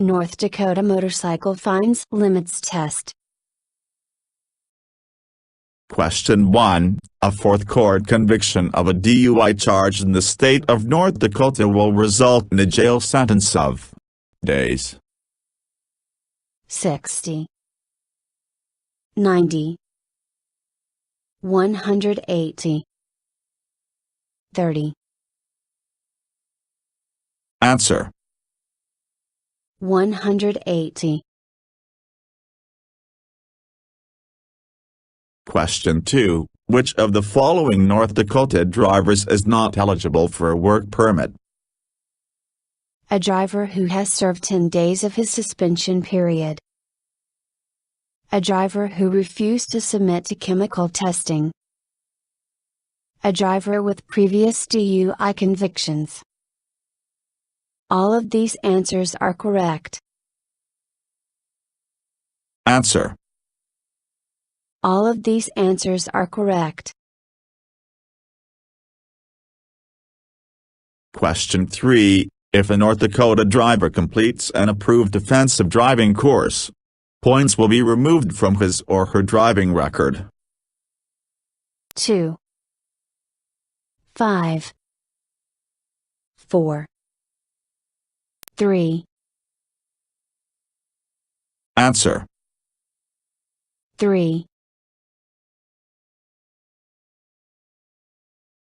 North Dakota Motorcycle Fines Limits Test. Question 1. A fourth court conviction of a DUI charge in the state of North Dakota will result in a jail sentence of days. 60, 90, 180, 30. Answer. 180. Question 2. Which of the following North Dakota drivers is not eligible for a work permit? A driver who has served 10 days of his suspension period. A driver who refused to submit to chemical testing. A driver with previous DUI convictions. All of these answers are correct. Answer. All of these answers are correct. Question 3. If a North Dakota driver completes an approved offensive driving course, points will be removed from his or her driving record. 2, 5, 4, 3. Answer. 3.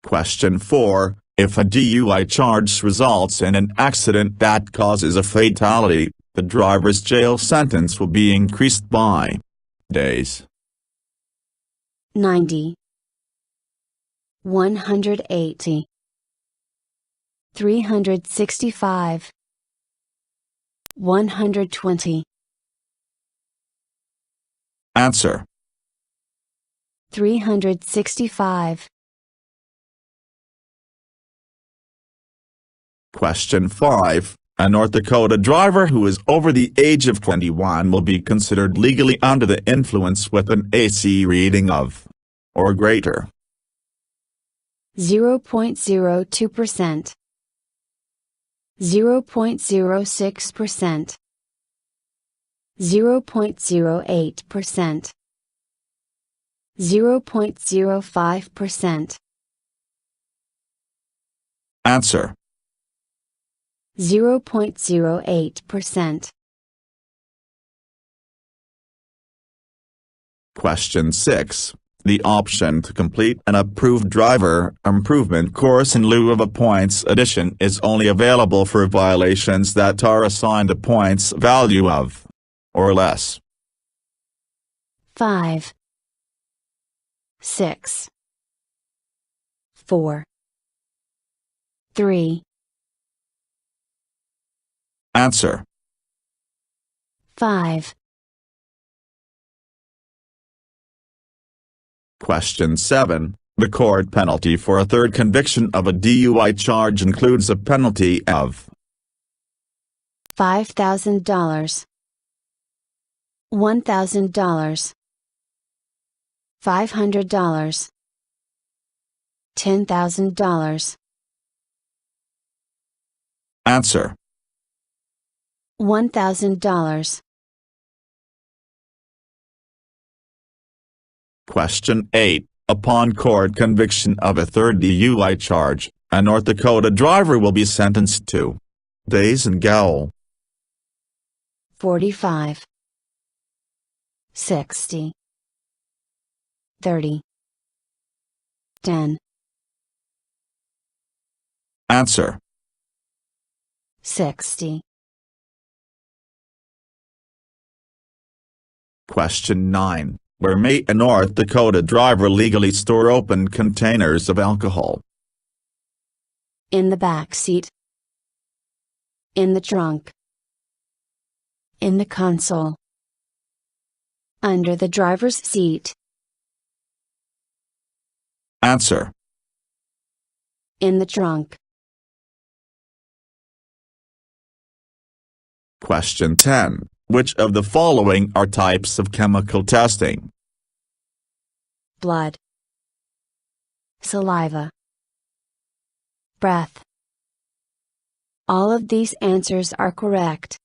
Question 4. If a DUI charge results in an accident that causes a fatality, the driver's jail sentence will be increased by days. 90, 180, 365, 120. Answer. 365. Question 5. A North Dakota driver who is over the age of 21 will be considered legally under the influence with an AC reading of or greater. 0.02%, 0.06%, 0.08%, 0.05%. Answer. 0.08%. Question 6. The option to complete an approved driver improvement course in lieu of a points addition is only available for violations that are assigned a points value of or less. 5, 6, 4, 3. Answer. 5. Question 7. The court penalty for a third conviction of a DUI charge includes a penalty of $5,000, $1,000, $500, $10,000. Answer. $1,000. Question 8. Upon court conviction of a third DUI charge, a North Dakota driver will be sentenced to days in gaol. 45, 60, 30, 10. Answer. 60. Question 9. Where may a North Dakota driver legally store open containers of alcohol? In the back seat. In the trunk. In the console. Under the driver's seat. Answer. In the trunk. Question 10. Which of the following are types of chemical testing? Blood. Saliva. Breath. All of these answers are correct.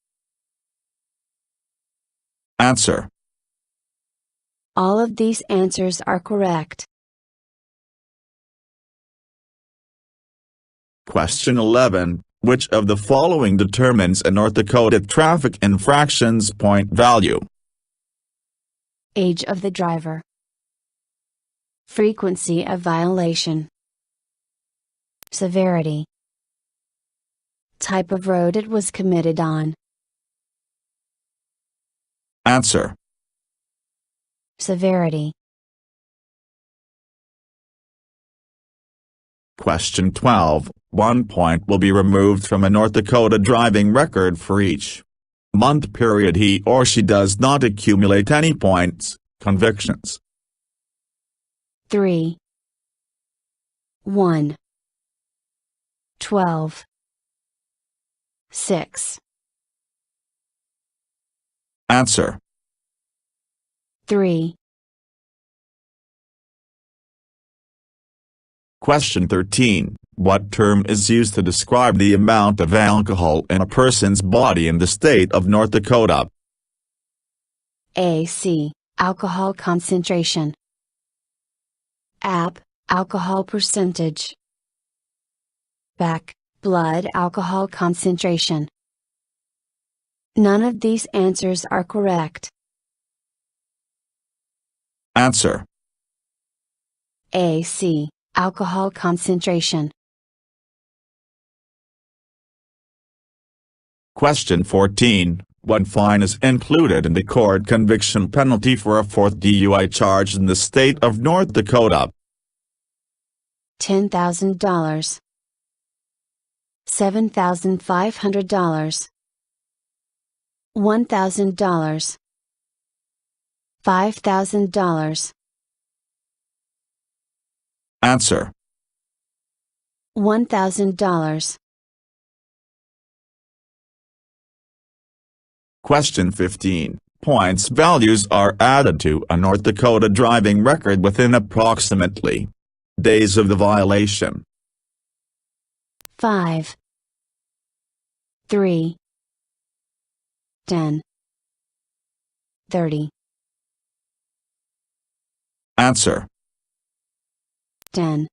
Answer. All of these answers are correct. Question 11. Which of the following determines a North Dakota traffic infractions point value? Age of the driver. Frequency of violation. Severity. Type of road it was committed on. Answer. Severity. Question 12. 1 point will be removed from a North Dakota driving record for each month period he or she does not accumulate any points, convictions. 3. 1. 12. 6. Answer. 3. Question 13. What term is used to describe the amount of alcohol in a person's body in the state of North Dakota? AC, alcohol concentration. AP, alcohol percentage. BAC, blood alcohol concentration. None of these answers are correct. Answer. AC, alcohol concentration. Question 14. What fine is included in the court conviction penalty for a fourth DUI charge in the state of North Dakota? $10,000. $7,500. $1,000. $5,000. Answer. $1,000. Question 15. Points values are added to a North Dakota driving record within approximately days of the violation. 5. 3. 10. 30. Answer. 10.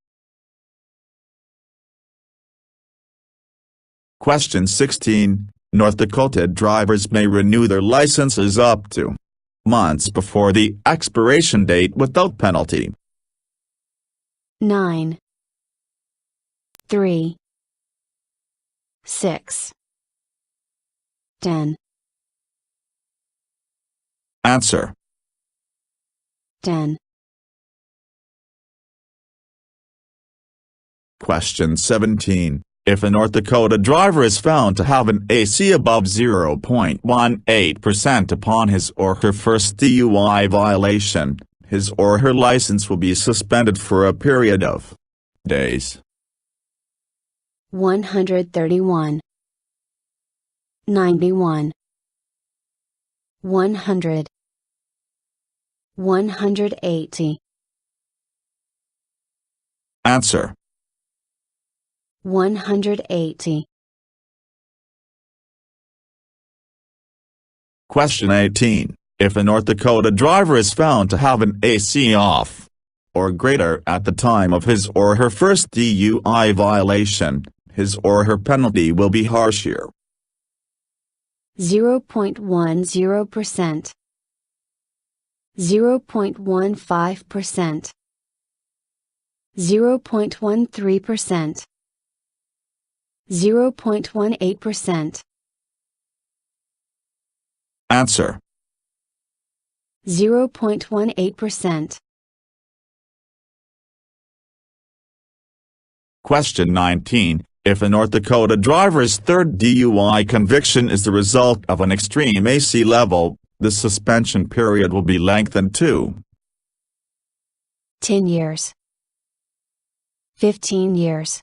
Question 16. North Dakota drivers may renew their licenses up to months before the expiration date without penalty. 9. 3. 6. 10. Answer. 10. Question 17. If a North Dakota driver is found to have an AC above 0.18% upon his or her first DUI violation, his or her license will be suspended for a period of days. 131. 91. 100. 180. Answer. 180. Question 18. If a North Dakota driver is found to have an AC off or greater at the time of his or her first DUI violation, his or her penalty will be harsher. 0.10%. 0.15%. 0.13%. 0.18%. Answer. 0.18%. Question 19. If a North Dakota driver's third DUI conviction is the result of an extreme AC level, the suspension period will be lengthened to 10 years. 15 years.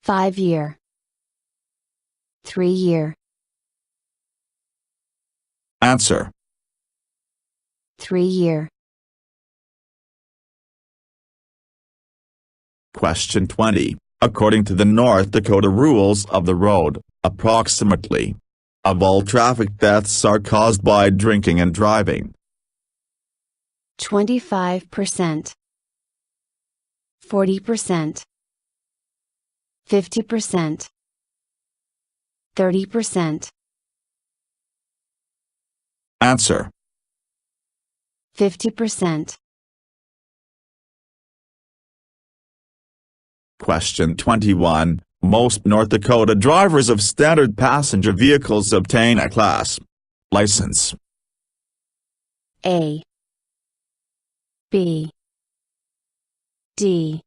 5 year. 3 year. Answer. 3 year. Question 20. According to the North Dakota Rules of the Road, approximately of all traffic deaths are caused by drinking and driving? 25%, 40%, 50%, 30%. Answer: 50%. Question 21. Most North Dakota drivers of standard passenger vehicles obtain a Class license. A, B, D.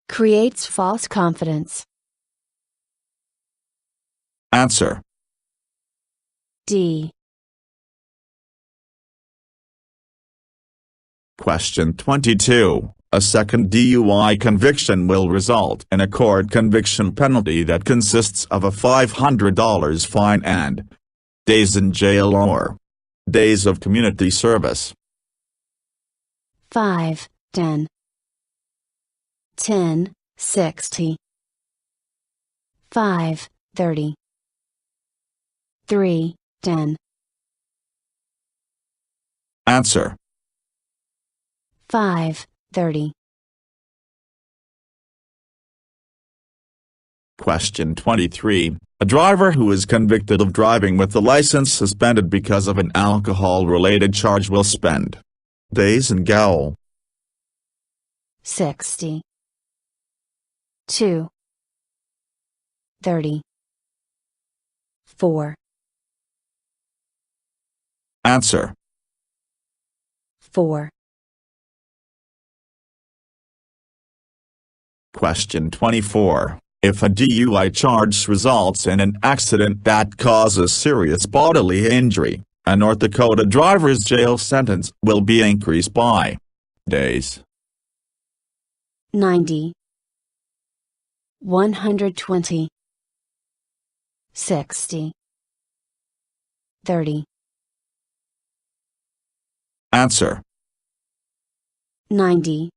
Creates false confidence. Answer: D. Question 22. A second DUI conviction will result in a court conviction penalty that consists of a $500 fine and days in jail or days of community service. 5, 10. 10, 60. 5, 30. 3, 10. Answer: 5, 30. Question 23. A driver who is convicted of driving with the license suspended because of an alcohol-related charge will spend days in gaol. 60. 2. 30. 4. Answer: 4. Question 24. If a DUI charge results in an accident that causes serious bodily injury, a North Dakota driver's jail sentence will be increased by days. 90. 120. 60. 30. Answer: 90.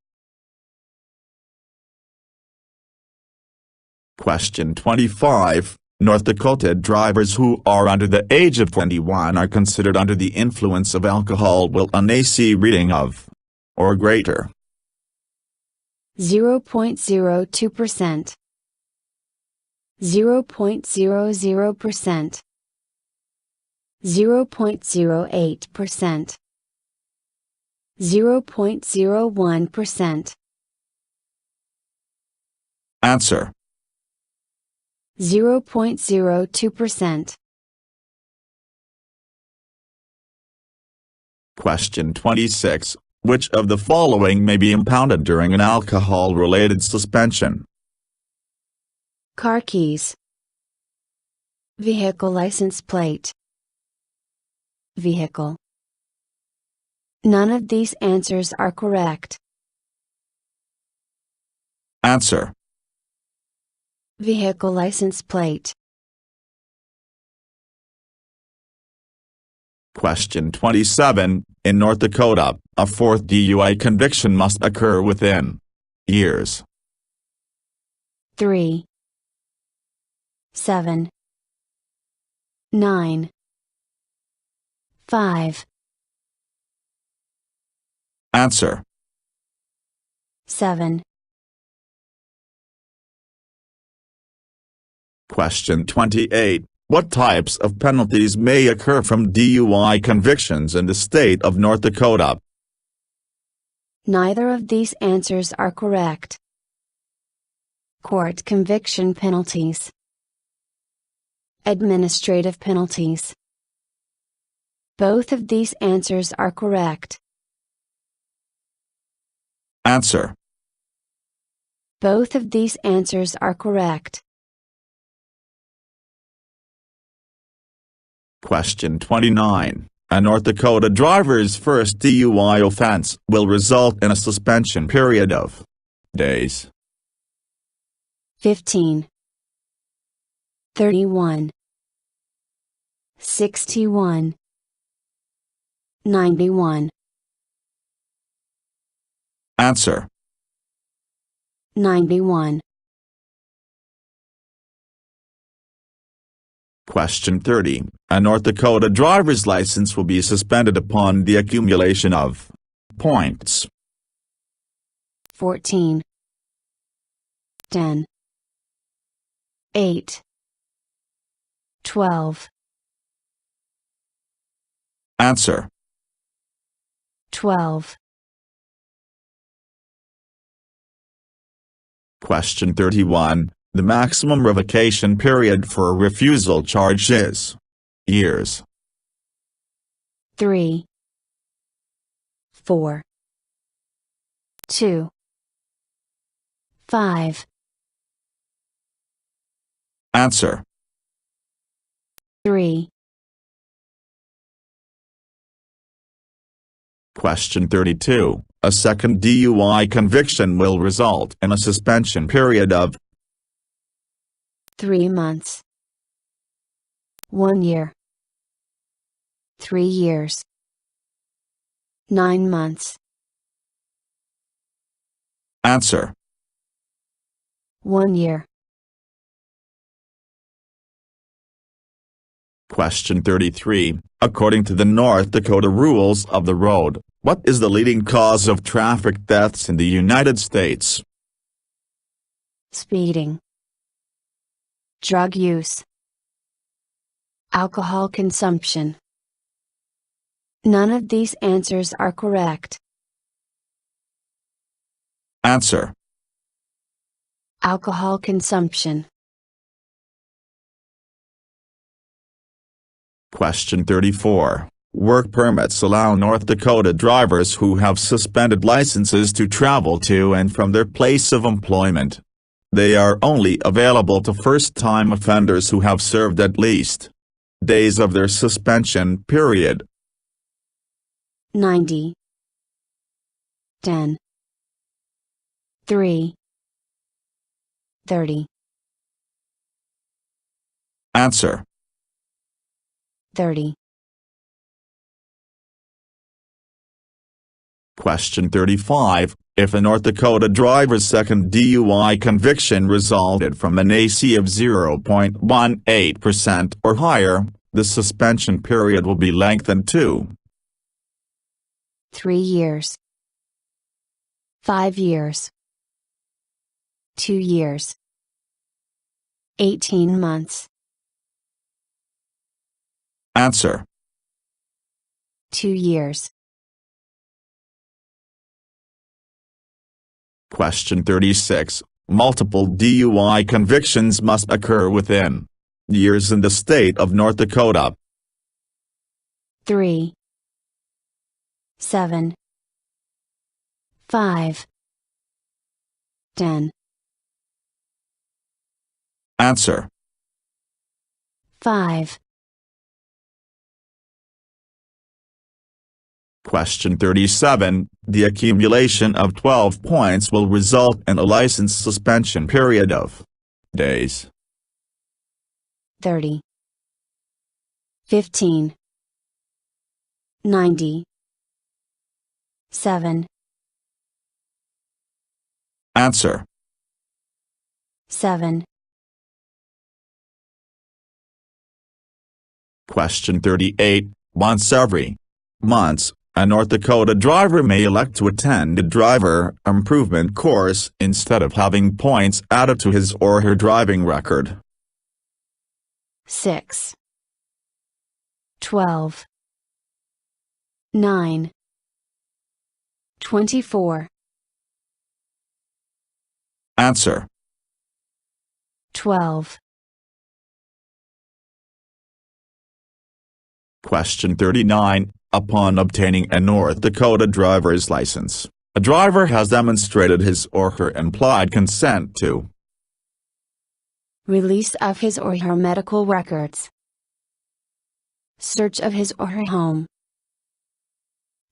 Question 25. North Dakota drivers who are under the age of 21 are considered under the influence of alcohol with an AC reading of or greater. 0.02%. 0.00%. 0.08%. 0.01%. Answer: 0.02%. Question 26. Which of the following may be impounded during an alcohol-related suspension? Car keys. Vehicle license plate. Vehicle. None of these answers are correct. Answer: Vehicle license plate. Question 27. In North Dakota, a fourth DUI conviction must occur within years. 3. 7. 9. 5. Answer: 7. Question 28. What types of penalties may occur from DUI convictions in the state of North Dakota? Neither of these answers are correct. Court conviction penalties. Administrative penalties. Both of these answers are correct. Answer: Both of these answers are correct. Question 29. A North Dakota driver's first DUI offense will result in a suspension period of days. 15. 31. 61. 91. Answer: 91. Question 30. A North Dakota driver's license will be suspended upon the accumulation of points. 14, 10, 8, 12. Answer. 12. Question 31. The maximum revocation period for a refusal charge is years. 3, 4, 2, 5. Answer. 3. Question 32. A second DUI conviction will result in a suspension period of 3 months, 1 year, 3 years, 9 months. Answer. 1 year. Question 33. According to the North Dakota Rules of the Road, what is the leading cause of traffic deaths in the United States? Speeding, drug use, alcohol consumption. None of these answers are correct. Answer. Alcohol consumption. Question 34. Work permits allow North Dakota drivers who have suspended licenses to travel to and from their place of employment. They are only available to first-time offenders who have served at least days of their suspension period. 90, 10, 3, 30. Answer. 30. Question 35. If a North Dakota driver's second DUI conviction resulted from an AC of 0.18% or higher, the suspension period will be lengthened to 3 years, 5 years, 2 years, 18 months. Answer. 2 years. Question 36. Multiple DUI convictions must occur within years in the state of North Dakota. 3, 7, 5, 10. Answer. 5. Question 37. The accumulation of 12 points will result in a license suspension period of days. 30, 15, 90, 7. Answer. 7. Question 38. Once every months, a North Dakota driver may elect to attend a driver improvement course instead of having points added to his or her driving record. 6, 12, 9, 24. Answer. 12. Question 39. Upon obtaining a North Dakota driver's license, a driver has demonstrated his or her implied consent to Release of his or her medical records, search of his or her home,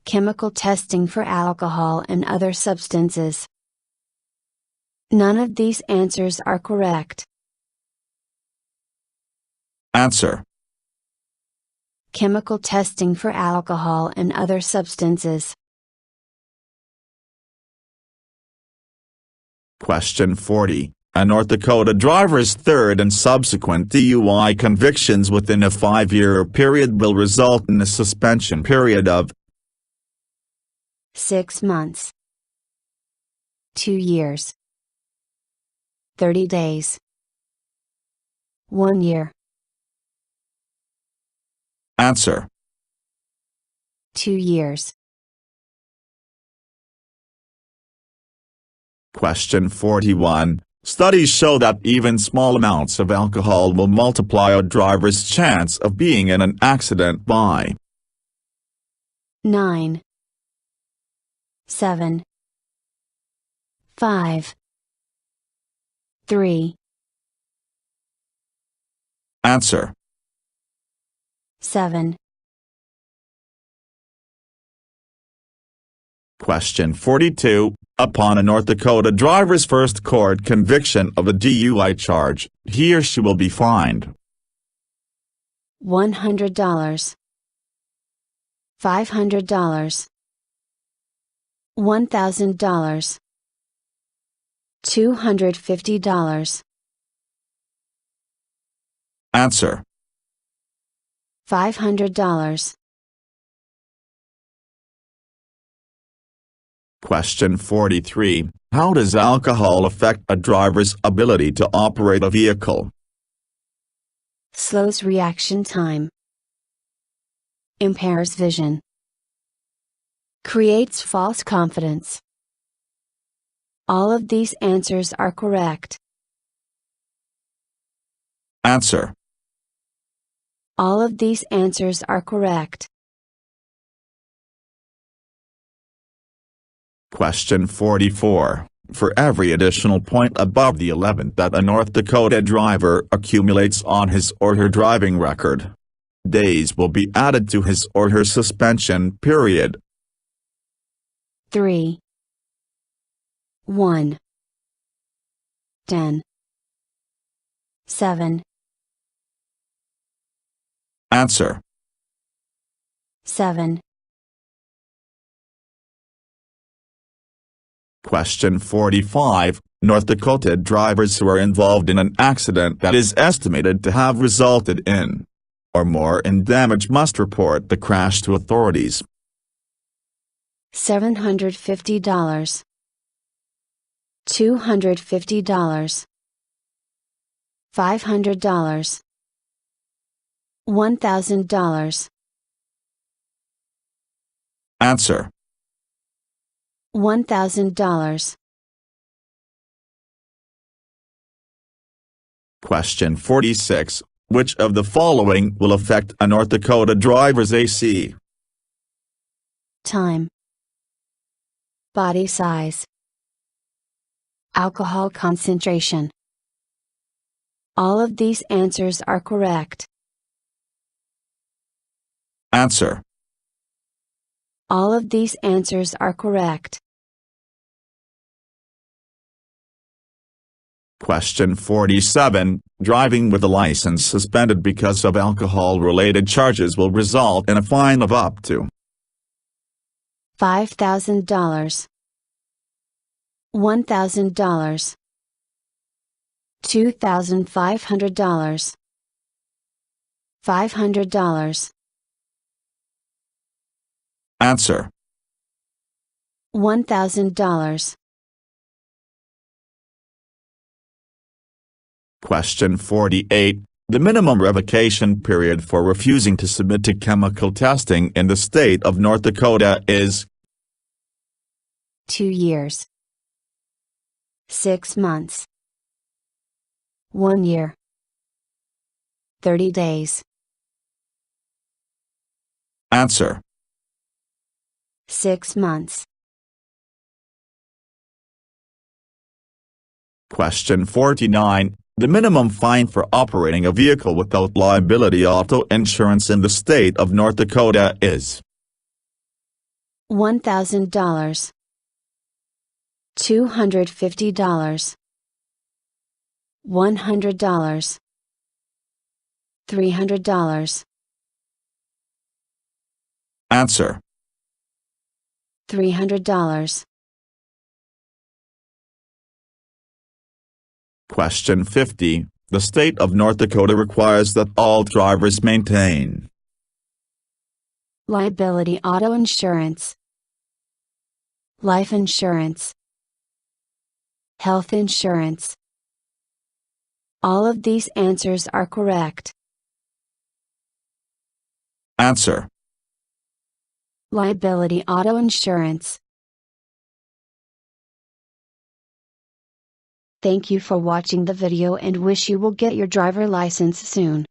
chemical testing for alcohol and other substances. None of these answers are correct. Answer. Chemical testing for alcohol and other substances. Question 40. A North Dakota driver's third and subsequent DUI convictions within a 5-year period will result in a suspension period of 6 months, 2 years, 30 days, 1 year. Answer: 2 years. Question 41. Studies show that even small amounts of alcohol will multiply a driver's chance of being in an accident by 9, 7, 5, 3. Answer: 7. Question 42. Upon a North Dakota driver's first court conviction of a DUI charge, he or she will be fined $100, $500, $1,000, $250. Answer: $500. Question 43. How does alcohol affect a driver's ability to operate a vehicle? Slows reaction time, impairs vision, creates false confidence. All of these answers are correct. Answer: All of these answers are correct. Question 44. For every additional point above the 11th that a North Dakota driver accumulates on his or her driving record, days will be added to his or her suspension period. 3, 1, 10, 7. Answer: 7. Question 45. North Dakota drivers who are involved in an accident that is estimated to have resulted in or more in damage must report the crash to authorities. $750, $250, $500, $1,000. Answer: $1,000. Question 46. Which of the following will affect a North Dakota driver's AC? Time, body size, alcohol concentration. All of these answers are correct. Answer: All of these answers are correct. Question 47. Driving with a license suspended because of alcohol-related charges will result in a fine of up to $5,000, $1,000, $2,500, $500. Answer: $1,000. Question 48. The minimum revocation period for refusing to submit to chemical testing in the state of North Dakota is 2 years, 6 months, 1 year, 30 days. Answer: 6 months. Question 49. The minimum fine for operating a vehicle without liability auto insurance in the state of North Dakota is $1,000, $250, $100, $300. Answer: $300. Question 50. The state of North Dakota requires that all drivers maintain liability auto insurance, life insurance, health insurance. All of these answers are correct. Answer: liability auto insurance. Thank you for watching the video and wish you will get your driver license soon.